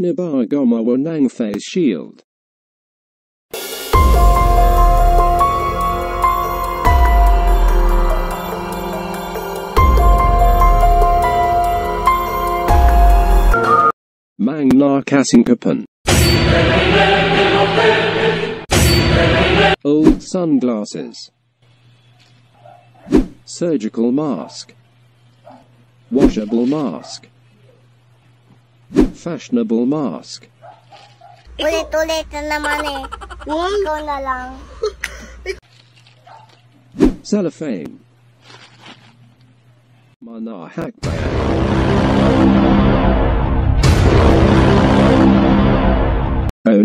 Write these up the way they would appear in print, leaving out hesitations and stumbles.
PaanoBah Gumawa ng face shield. Mang na kasingkapan. Old sunglasses. Surgical mask. Washable mask. Fashionable mask. Ulit-ulit na naman eh. Ikaw na lang. Cellophane. Mana hakbayan.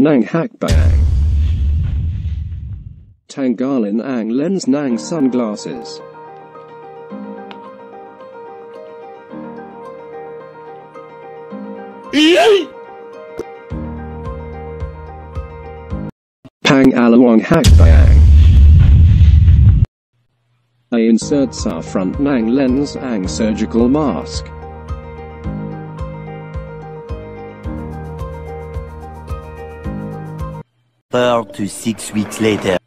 Nang hakbayan. Tanggalin ang lens ng sunglasses. Pangalawang hakbayan. I-insert sa front ng lens ang surgical mask. 4 to 6 weeks later.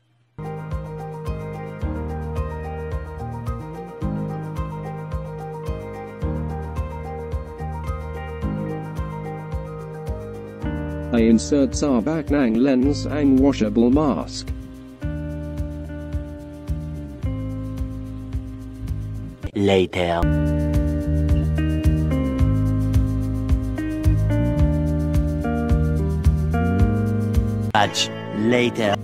I-insert sa back ng lens ang washable mask. Later. Much later.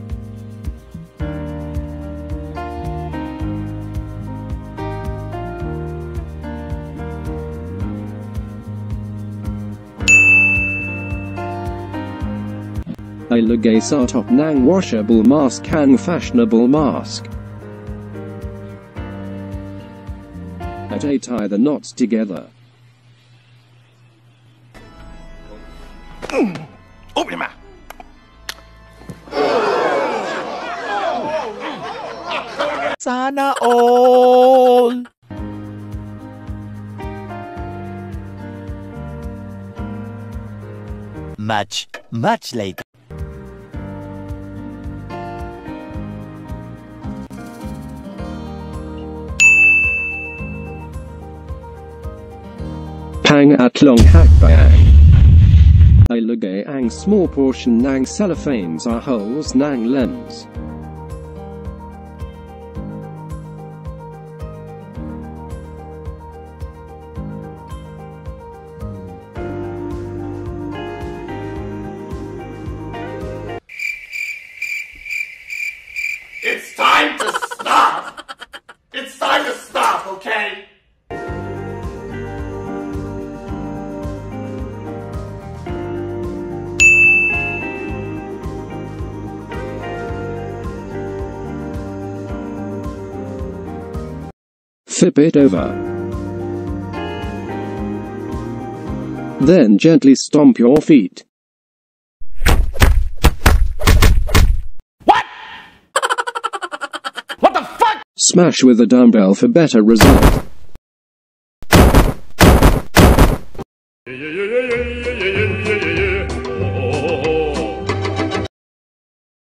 Ilagay sa top ng washable mask ang fashionable mask. At tie the knots together. Open your mouth. Sana all. Much later. Pangatlong hakbayan. Ilagay ang small portion ng cellophane sa holes ng lens. It's time to stop! It's time to stop, okay? Flip it over. Then gently stomp your feet. What? What the fuck? Smash with a dumbbell for better result.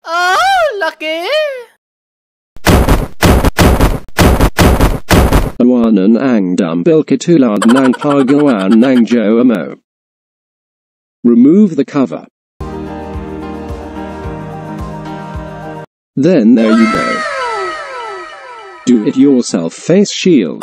Ah, laki! Tawanan ang dumbbell katulad ng paggawa ng Gumawa. Remove the cover. Then there you go. Do-it-yourself face shield.